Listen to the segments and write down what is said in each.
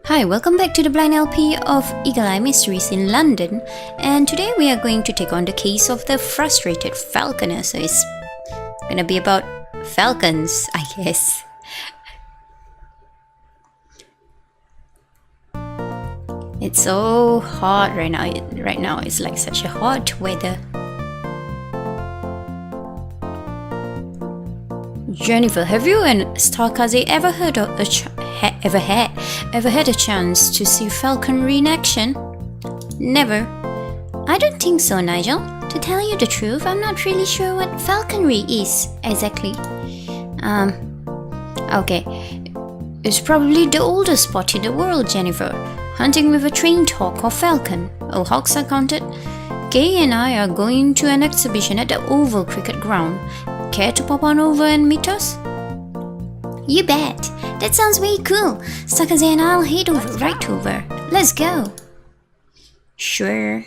Hi, welcome back to the Blind LP of Eagle Eye Mysteries in London, and today we are going to take on the case of the frustrated falconer. So it's gonna be about falcons, I guess. It's so hot right now. Right now it's like such a hot weather. Jennifer, have you and Starkaze ever heard of ever had a chance to see falconry in action? Never. I don't think so, Nigel. To tell you the truth, I'm not really sure what falconry is exactly. Okay. It's probably the oldest sport in the world, Jennifer. Hunting with a trained hawk or falcon. Oh, hawks are counted. Kay and I are going to an exhibition at the Oval Cricket Ground. Care to pop on over and meet us? You bet. That sounds way cool. Starkaze and I'll head right over. Let's go. Sure.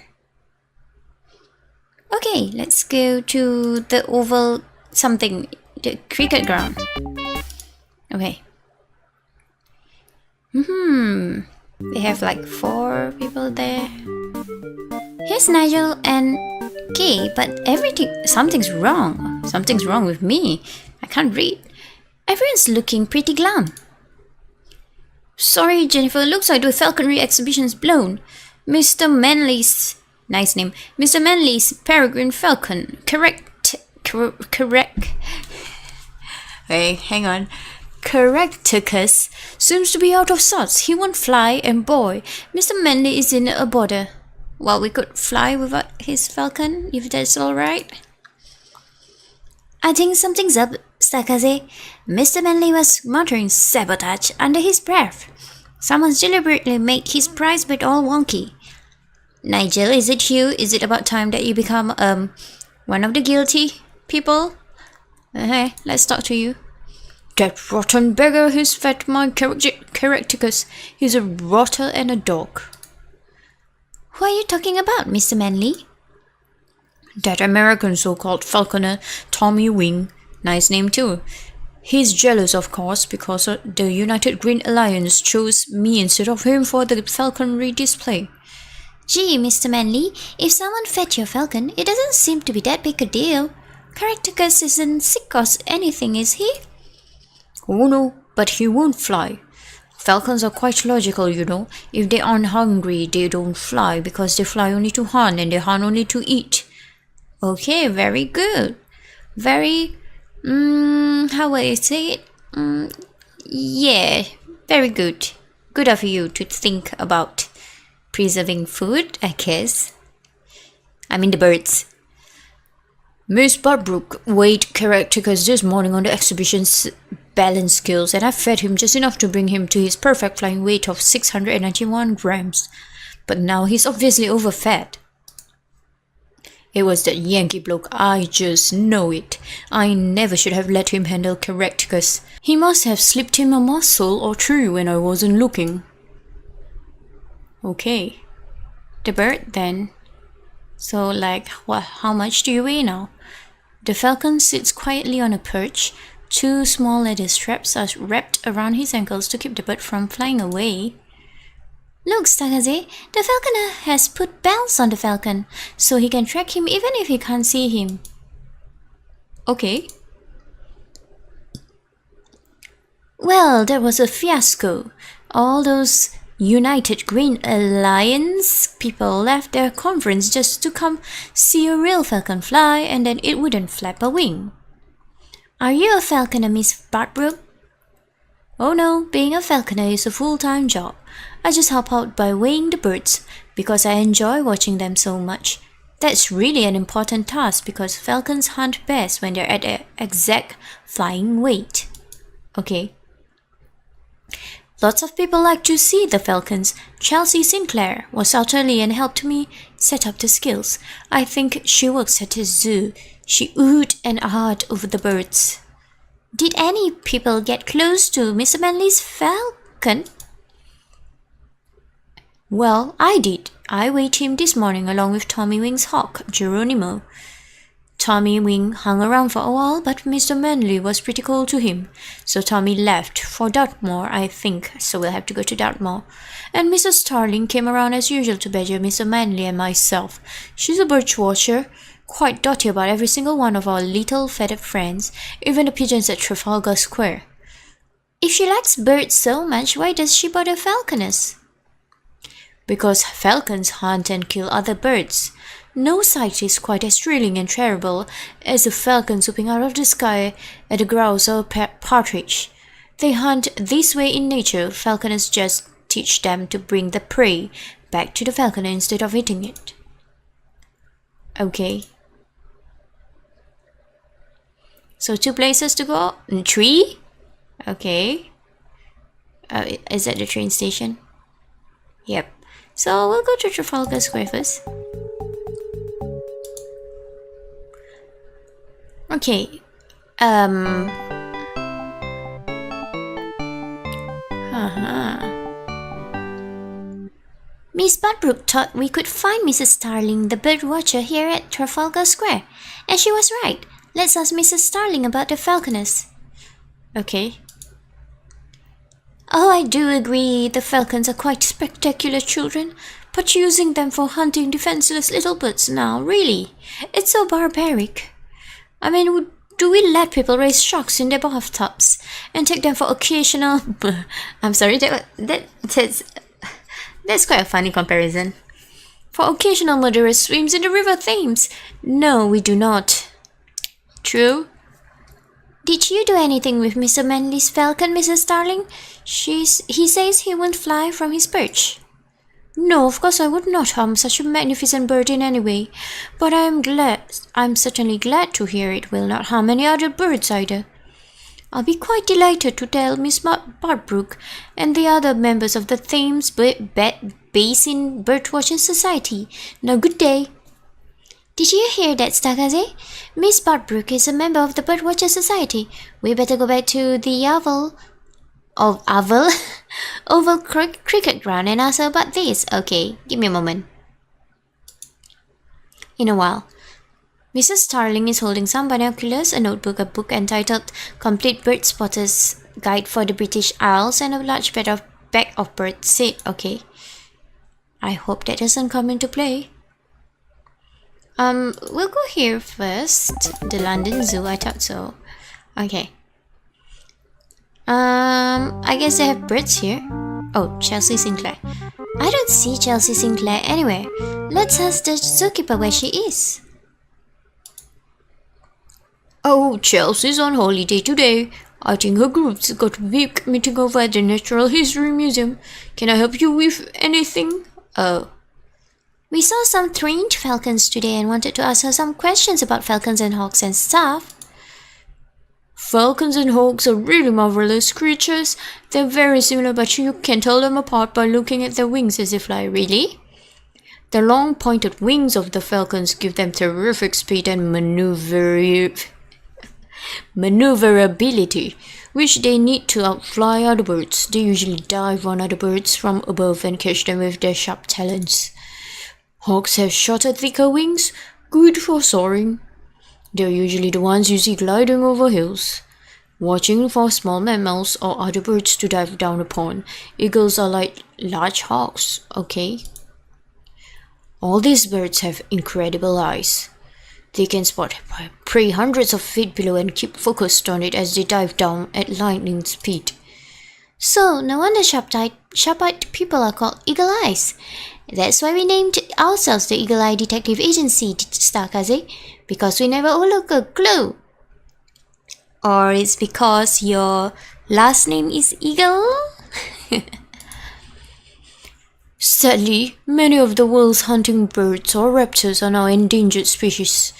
Okay, let's go to the Oval the cricket ground. Okay. We have like 4 people there. Here's Nigel and Kay, but something's wrong. Something's wrong with me. I can't read. Everyone's looking pretty glum. Sorry, Jennifer. Looks like the falconry exhibition's blown. Mr. Manley's... Nice name. Mr. Manley's peregrine falcon. Correct. Hey, hang on. Correcticus seems to be out of sorts. He won't fly, and boy, Mr. Manley is in a bother. Well, we could fly without his falcon, if that's alright. I think something's up, Starkaze. Mr. Manley was muttering sabotage under his breath. Someone's deliberately made his prize bid all wonky. Nigel, is it you? Is it about time that you become, one of the guilty people? Hey, let's talk to you. That rotten beggar who's fed my Caracticus. He's a rotter and a dog. Who are you talking about, Mr. Manley? That American so-called falconer, Tommy Wing. Nice name too. He's jealous, of course, because the United Green Alliance chose me instead of him for the falconry display. Gee, Mr. Manley, if someone fed your falcon, it doesn't seem to be that big a deal. Caracticus isn't sick or anything, is he? Oh no, but he won't fly. Falcons are quite logical, you know. If they aren't hungry, they don't fly because they fly only to hunt and they hunt only to eat. Okay, very good. Very, how will I say it? Yeah, very good. Good of you to think about preserving food, I guess. I mean the birds. Miss Budbrook weighed Caracticus this morning on the exhibition's balance scales, and I fed him just enough to bring him to his perfect flying weight of 691 grams. But now he's obviously overfed. It was that Yankee bloke, I just know it. I never should have let him handle Caracticus. He must have slipped him a muscle or 2 when I wasn't looking. Okay. The bird then. So like, how much do you weigh now? The falcon sits quietly on a perch. 2 small leather straps are wrapped around his ankles to keep the bird from flying away. Look, Starkaze, the falconer has put bells on the falcon, so he can track him even if he can't see him. Okay. Well, that was a fiasco. All those United Green Alliance people left their conference just to come see a real falcon fly, and then it wouldn't flap a wing. Are you a falconer, Miss Budbrook? Oh no, being a falconer is a full-time job. I just help out by weighing the birds because I enjoy watching them so much. That's really an important task because falcons hunt best when they're at their exact flying weight. Okay. Lots of people like to see the falcons. Chelsea Sinclair was elderly and helped me set up the skills. I think she works at a zoo. She oohed and ahed over the birds. Did any people get close to Mr. Manley's falcon? Well, I did. I weighed him this morning along with Tommy Wing's hawk, Geronimo. Tommy Wing hung around for a while, but Mr. Manley was pretty cold to him, so Tommy left for Dartmoor, I think, so we'll have to go to Dartmoor. And Mrs. Starling came around as usual to badger Mr. Manley and myself. She's a bird watcher, quite dotty about every single one of our little feathered friends, even the pigeons at Trafalgar Square. If she likes birds so much, why does she bother falconers? Because falcons hunt and kill other birds. No sight is quite as thrilling and terrible as a falcon swooping out of the sky at a grouse or a partridge. They hunt this way in nature. Falconers just teach them to bring the prey back to the falconer instead of eating it. Okay. So 2 places to go? 3? Okay. Is that the train station? Yep. So we'll go to Trafalgar Square first. Okay. Miss Budbrook thought we could find Mrs. Starling, the bird watcher, here at Trafalgar Square. And she was right. Let's ask Mrs. Starling about the falconers. Okay. Oh, I do agree the falcons are quite spectacular children, but using them for hunting defenseless little birds now, really? It's so barbaric. I mean, do we let people raise sharks in their bathtubs and take them for occasional... I'm sorry, that's quite a funny comparison. For occasional murderous swims in the River Thames? No, we do not. True? Did you do anything with Mr. Manley's falcon, Mrs. Starling? He says he won't fly from his perch. No, of course I would not harm such a magnificent bird in any way, but I'm certainly glad to hear it will not harm any other birds either. I'll be quite delighted to tell Miss Budbrook and the other members of the Thames Basin Birdwatching Society. Now, good day. Did you hear that, Stakaze? Miss Budbrook is a member of the Birdwatcher Society. We better go back to the Oval Cricket Ground and ask her about this. Okay, give me a moment. In a while, Mrs. Starling is holding some binoculars, a notebook, a book entitled Complete Bird Spotter's Guide for the British Isles, and a large bag of bird seed. Okay. I hope that doesn't come into play. We'll go here first. The London Zoo, I thought so. Okay. I guess they have birds here. Oh, Chelsea Sinclair. I don't see Chelsea Sinclair anywhere. Let's ask the zookeeper where she is. Oh, Chelsea's on holiday today. I think her group's got a big meeting over at the Natural History Museum. Can I help you with anything? Oh. We saw some trained falcons today and wanted to ask her some questions about falcons and hawks and stuff. Falcons and hawks are really marvelous creatures. They're very similar, but you can tell them apart by looking at their wings as they fly. Really? The long pointed wings of the falcons give them terrific speed and maneuverability, which they need to outfly other birds. They usually dive on other birds from above and catch them with their sharp talons. Hawks have shorter, thicker wings, good for soaring. They're usually the ones you see gliding over hills, watching for small mammals or other birds to dive down upon. Eagles are like large hawks, okay? All these birds have incredible eyes. They can spot prey hundreds of feet below and keep focused on it as they dive down at lightning speed. So, no wonder sharp-eyed people are called Eagle Eyes. That's why we named ourselves the Eagle Eye Detective Agency, Stakaze, because we never overlook a clue. Or it's because your last name is Eagle? Sadly, many of the world's hunting birds or raptors are now endangered species.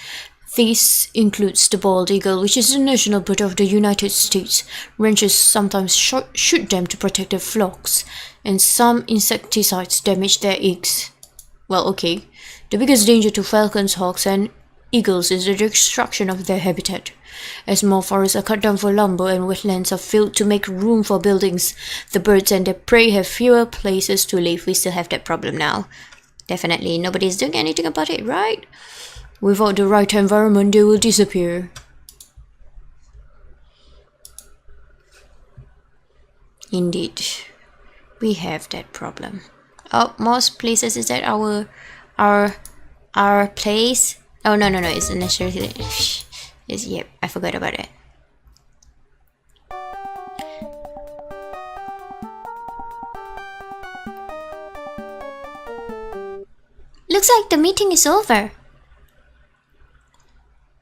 This includes the bald eagle, which is the national bird of the United States. Ranchers sometimes shoot them to protect their flocks, and some insecticides damage their eggs. Well, okay. The biggest danger to falcons, hawks, and eagles is the destruction of their habitat. As more forests are cut down for lumber and wetlands are filled to make room for buildings, the birds and their prey have fewer places to live. We still have that problem now. Definitely, nobody's doing anything about it, right? Without the right environment, they will disappear. Indeed, we have that problem. Oh, most places is that our place. Oh no, it's necessarily. Yep, I forgot about it. Looks like the meeting is over.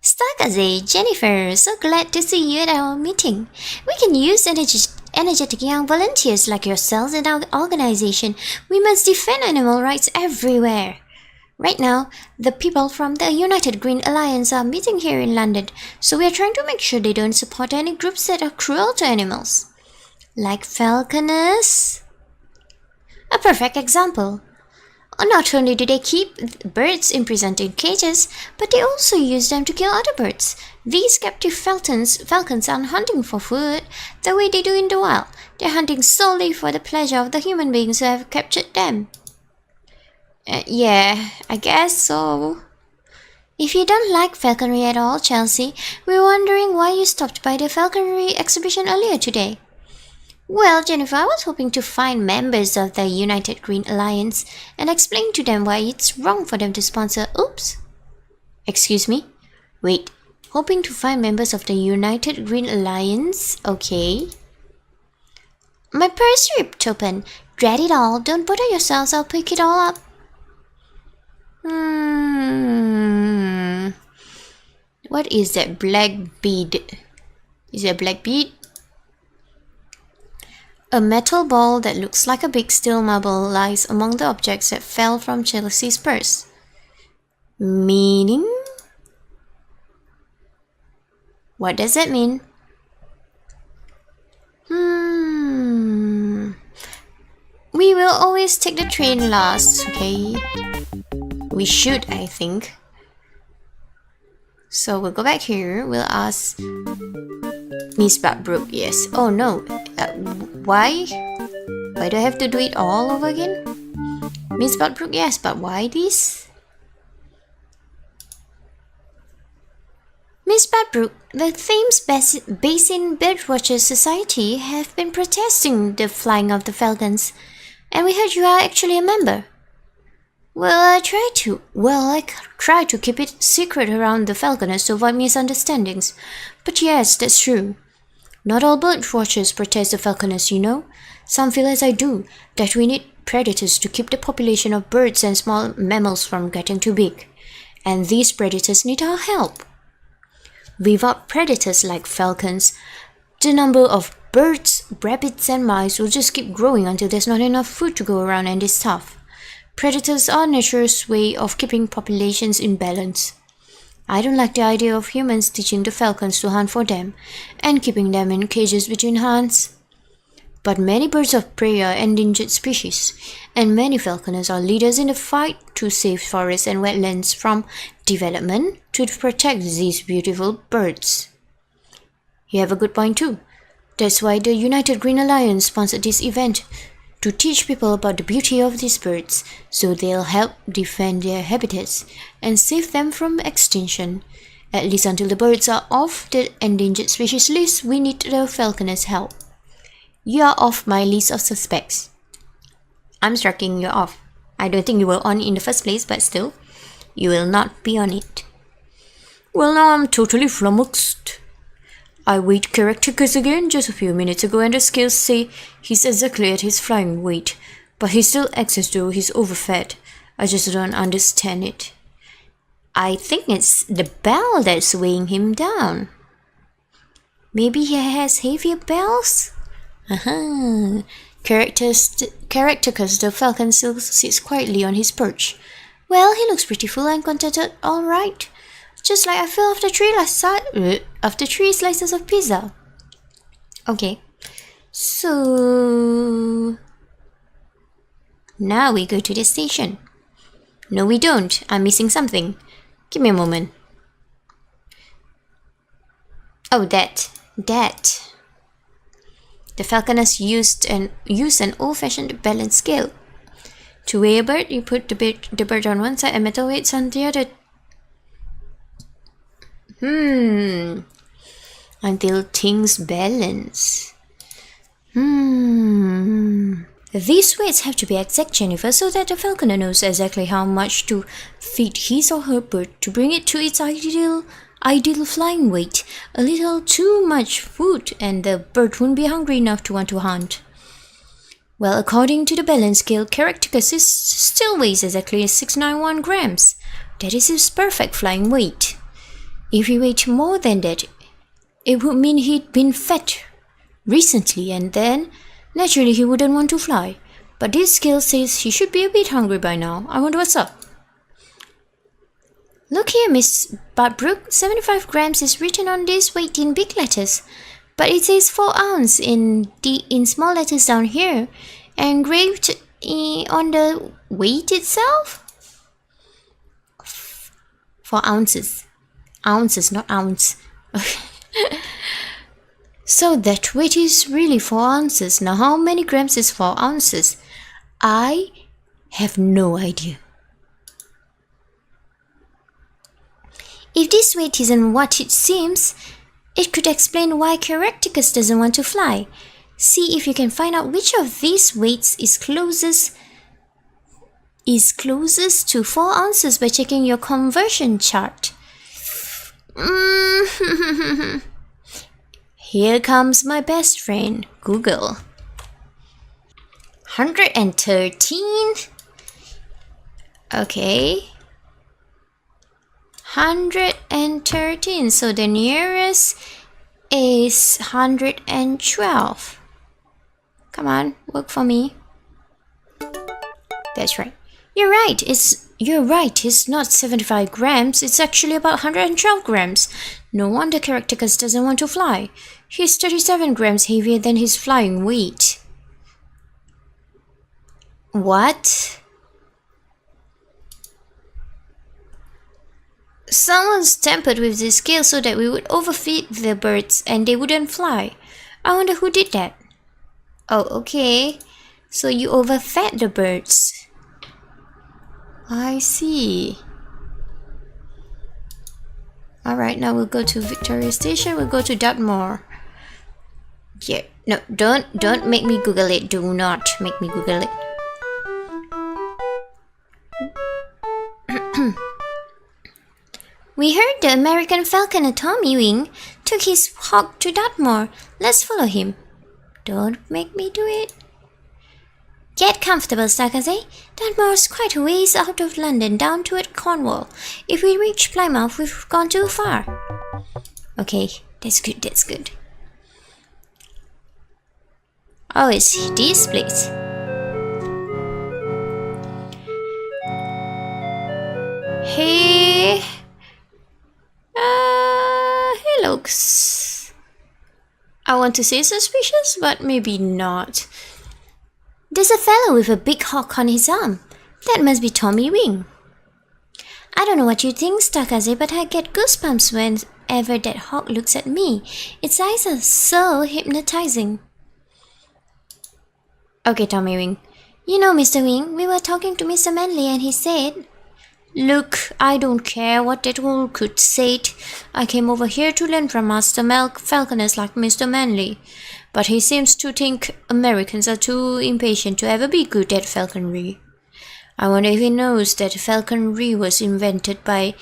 Stakaze, Jennifer, so glad to see you at our meeting. We can use energetic young volunteers like yourselves in our organization. We must defend animal rights everywhere. Right now, the people from the United Green Alliance are meeting here in London, so we are trying to make sure they don't support any groups that are cruel to animals. Like falconers? A perfect example. Not only do they keep birds imprisoned in cages, but they also use them to kill other birds. These captive falcons aren't hunting for food the way they do in the wild. They're hunting solely for the pleasure of the human beings who have captured them. Yeah, I guess so. If you don't like falconry at all, Chelsea, we're wondering why you stopped by the falconry exhibition earlier today. Well, Jennifer, I was hoping to find members of the United Green Alliance and explain to them why it's wrong for them to sponsor. Oops. Excuse me? Wait. Hoping to find members of the United Green Alliance? Okay. My purse ripped open. Dread it all. Don't bother yourselves. I'll pick it all up. What is that black bead? Is it a black bead? A metal ball that looks like a big steel marble lies among the objects that fell from Chelsea's purse. Meaning? What does that mean? We will always take the train last, okay? We should, I think. So we'll go back here. We'll ask Miss Badbrook, yes. Oh no. Why? Why do I have to do it all over again? Miss Badbrook, yes, but why this? Miss Badbrook, the Thames Basin Birdwatchers Society have been protesting the flying of the falcons, and we heard you are actually a member. I try to keep it secret around the falconers to avoid misunderstandings. But yes, that's true. Not all bird watchers protest the falconers, you know. Some feel as I do, that we need predators to keep the population of birds and small mammals from getting too big. And these predators need our help. Without predators like falcons, the number of birds, rabbits and mice will just keep growing until there's not enough food to go around and it's tough. Predators are nature's way of keeping populations in balance. I don't like the idea of humans teaching the falcons to hunt for them and keeping them in cages between hunts. But many birds of prey are endangered species, and many falconers are leaders in the fight to save forests and wetlands from development to protect these beautiful birds. You have a good point too. That's why the United Green Alliance sponsored this event, to teach people about the beauty of these birds, so they'll help defend their habitats and save them from extinction. At least until the birds are off the endangered species list, we need the falconers' help. You are off my list of suspects. I'm striking you off. I don't think you were on in the first place, but still, you will not be on it. Well, now I'm totally flummoxed. I weighed Caractacus again just a few minutes ago and the scales say he's exactly at his flying weight, but he still acts as though he's overfed. I just don't understand it. I think it's the bell that's weighing him down. Maybe he has heavier bells? Caractacus the falcon still sits quietly on his perch. Well, he looks pretty full and contented, all right. Just like I fell off the tree after 3 slices of pizza. Okay, so now we go to the station. No, we don't. I'm missing something. Give me a moment. Oh, that. The falconers use an old-fashioned balance scale. To weigh a bird, you put the bird on one side and metal weights on the other. Until things balance. These weights have to be exact, Jennifer, so that the falconer knows exactly how much to feed his or her bird to bring it to its ideal flying weight. A little too much food and the bird won't be hungry enough to want to hunt. Well, according to the balance scale, Caractacus still weighs exactly 691 grams. That is his perfect flying weight. If he weighed more than that, it would mean he'd been fed recently, and then naturally he wouldn't want to fly. But this scale says he should be a bit hungry by now. I wonder what's up. Look here, Miss Bartbrook, 75 grams is written on this weight in big letters, but it says 4 ounce in small letters down here, engraved on the weight itself. 4 ounces. Ounces, not ounce. So that weight is really 4 ounces. Now how many grams is 4 ounces? I have no idea. If this weight isn't what it seems, it could explain why Caractacus doesn't want to fly. See if you can find out which of these weights is closest to 4 ounces by checking your conversion chart. Here comes my best friend, Google. 113. Okay. 113. So the nearest is 112. Come on, work for me. That's right. You're right. It's not 75 grams. It's actually about 112 grams. No wonder Caractacus doesn't want to fly. He's 37 grams heavier than his flying weight. What? Someone's tampered with the scale so that we would overfeed the birds and they wouldn't fly. I wonder who did that. Oh, okay. So you overfed the birds. I see. Alright, now we'll go to Victoria Station. We'll go to Dartmoor. Yeah, no, don't make me Google it. Do not make me Google it. We heard the American falconer Tommy Wing took his hawk to Dartmoor. Let's follow him. Don't make me do it. Get comfortable, Stargazer. Dartmoor's quite a ways out of London, down toward Cornwall. If we reach Plymouth, we've gone too far. Okay, that's good, that's good. Oh, it's this place. Hey. He looks... I want to say suspicious, but maybe not. There's a fellow with a big hawk on his arm. That must be Tommy Wing. I don't know what you think, Stargazer, but I get goosebumps whenever that hawk looks at me. Its eyes are so hypnotizing. Okay, Tommy Wing. You know, Mr. Wing, we were talking to Mr. Manley and he said... Look, I don't care what that old could say. I came over here to learn from Master Falconers like Mr. Manley. But he seems to think Americans are too impatient to ever be good at falconry. I wonder if he knows that falconry was invented by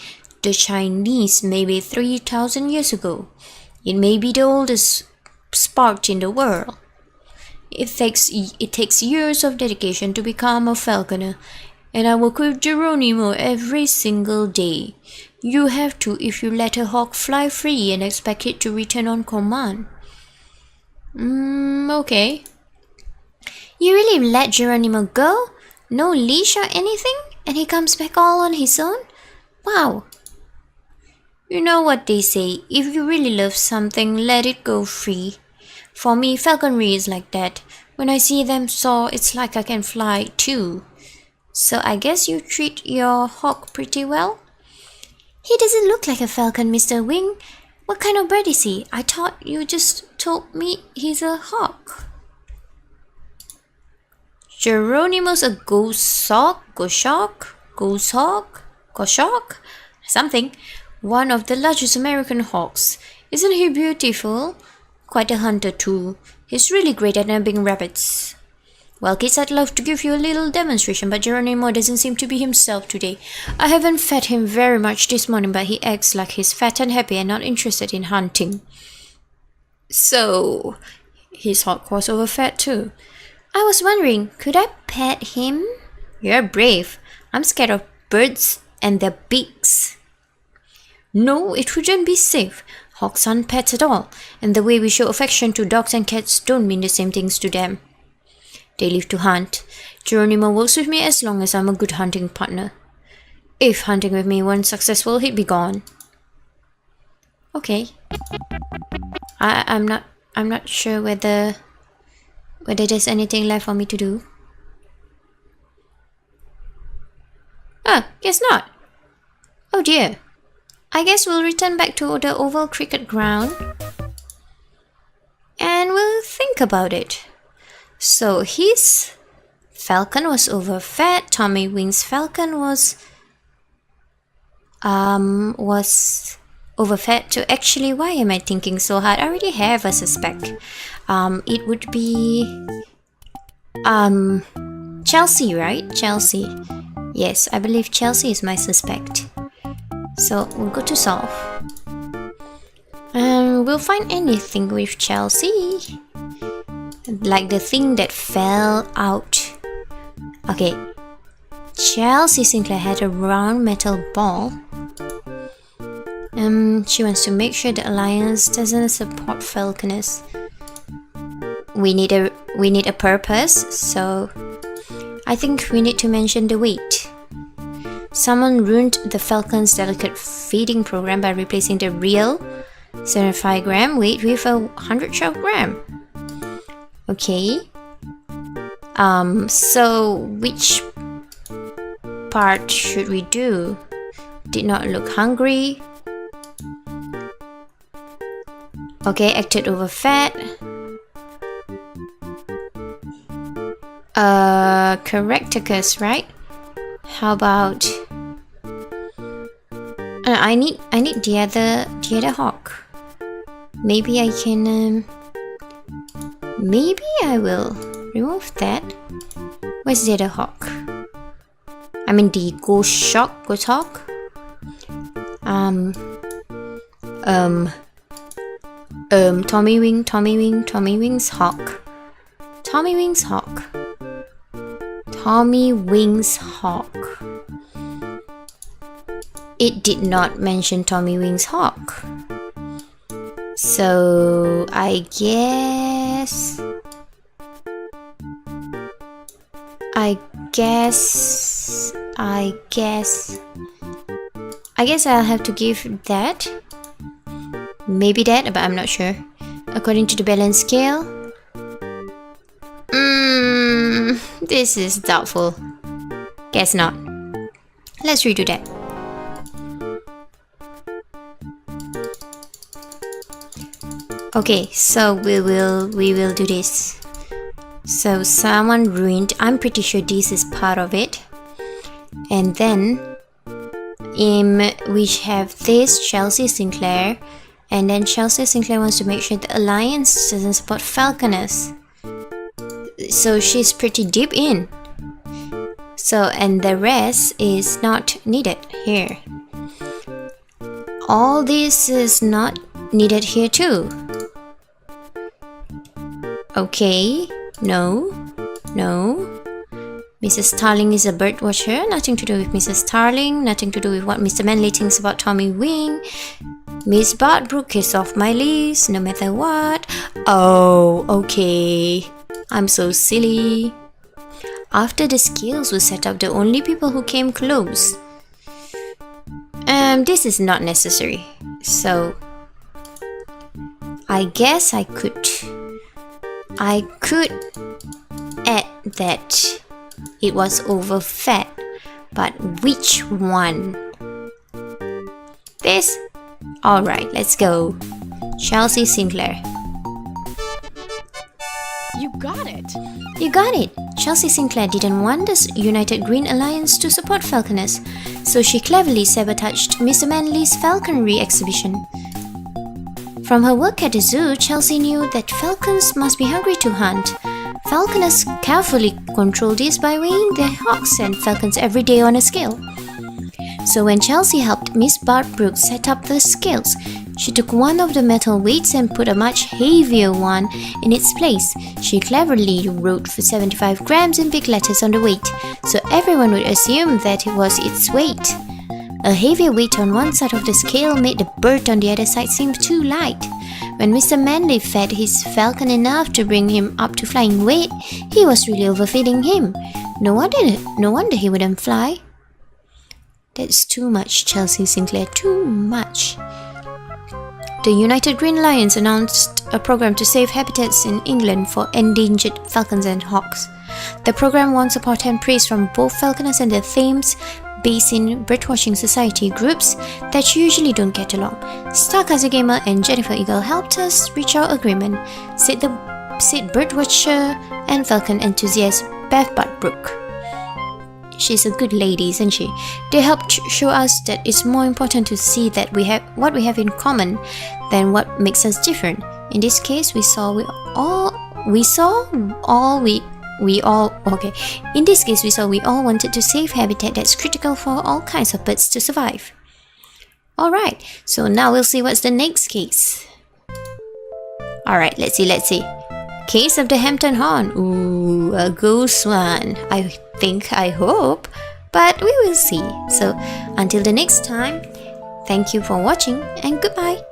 the Chinese maybe 3,000 years ago. It may be the oldest sport in the world. It takes years of dedication to become a falconer, and I work with Geronimo every single day. You have to if you let a hawk fly free and expect it to return on command. Okay. You really let Geronimo go? No leash or anything? And he comes back all on his own? Wow. You know what they say, if you really love something, let it go free. For me, falconry is like that. When I see them soar, it's like I can fly too. So I guess you treat your hawk pretty well? He doesn't look like a falcon, Mr. Wing. What kind of bird is he? I thought you just told me he's a hawk. Geronimo's a goshawk, something. one of the largest American hawks. Isn't he beautiful? Quite a hunter too. He's really great at nabbing rabbits. Well, kids, I'd love to give you a little demonstration, but Geronimo doesn't seem to be himself today. I haven't fed him very much this morning, but he acts like he's fat and happy and not interested in hunting. So, his hawk was overfed too. I was wondering, could I pet him? You're brave. I'm scared of birds and their beaks. No, it wouldn't be safe. Hawks aren't pets at all, and the way we show affection to dogs and cats don't mean the same things to them. They live to hunt. Geronimo works with me as long as I'm a good hunting partner. If hunting with me weren't successful, he'd be gone. Okay. I'm not sure whether there's anything left for me to do. Ah, guess not. Oh dear. I guess we'll return back to the oval cricket ground and we'll think about it. So his falcon was overfed. Tommy Wing's falcon was overfed too. Actually, why am I thinking so hard? I already have a suspect. It would be Chelsea, right? Chelsea. Yes, I believe Chelsea is my suspect. So we'll go to solve. And we'll find anything with Chelsea. Like the thing that fell out. Okay. Chelsea Sinclair had a round metal ball. She wants to make sure the Alliance doesn't support Falconers. We need a purpose, so I think we need to mention the weight. Someone ruined the Falcon's delicate feeding program by replacing the real 75 gram weight with a 112 gram. Okay. So which part should we do? Did not look hungry. Okay, acted overfed. Correcticus, right? How about I need the other hawk. Maybe I can maybe I will remove that. Where's the other hawk? I mean the ghost hawk. Tommy Wing's hawk. Tommy Wing's hawk. It did not mention Tommy Wing's hawk. So I guess I'll have to give that. Maybe that, but I'm not sure. According to the balance scale. This is doubtful. Guess not. Let's redo that. Okay, so we will do this. So someone ruined. I'm pretty sure this is part of it. And then we have this Chelsea Sinclair. And then Chelsea Sinclair wants to make sure the Alliance doesn't support Falconers. So she's pretty deep in. So, and the rest is not needed here. All this is not needed here too. Okay, no. Mrs. Starling is a bird watcher. Nothing to do with Mrs. Starling. Nothing to do with what Mr. Manley thinks about Tommy Wing. Miss Bartbrook is off my list, no matter what. Oh, okay. I'm so silly. After the scales were set up, the only people who came close. This is not necessary. So, I guess I could add that it was overfed. But which one? This? Alright, let's go. Chelsea Sinclair. You got it! You got it! Chelsea Sinclair didn't want the United Green Alliance to support falconers, so she cleverly sabotaged Mr. Manley's falconry exhibition. From her work at the zoo, Chelsea knew that falcons must be hungry to hunt. Falconers carefully control this by weighing their hawks and falcons every day on a scale. So when Chelsea helped Miss Bart Brooks set up the scales, she took one of the metal weights and put a much heavier one in its place. She cleverly wrote for 75 grams in big letters on the weight, so everyone would assume that it was its weight. A heavier weight on one side of the scale made the bird on the other side seem too light. When Mr. Manley fed his falcon enough to bring him up to flying weight, he was really overfeeding him. No wonder he wouldn't fly. That's too much, Chelsea Sinclair, too much. The United Green Alliance announced a program to save habitats in England for endangered falcons and hawks. The program won support and praise from both falconers and the Thames Basin Birdwatching Society groups that usually don't get along. Stargazer Gamer and Jennifer Eagle helped us reach our agreement, said birdwatcher and falcon enthusiast Beth Bartbrook. She's a good lady, isn't she? They helped show us that it's more important to see that we have what we have in common than what makes us different. In this case, we all wanted to save habitat that's critical for all kinds of birds to survive. Alright, so now we'll see what's the next case. Alright, let's see. Case of the Hampton Horn. Ooh, a ghost one. I hope, but we will see. So until the next time, thank you for watching and goodbye.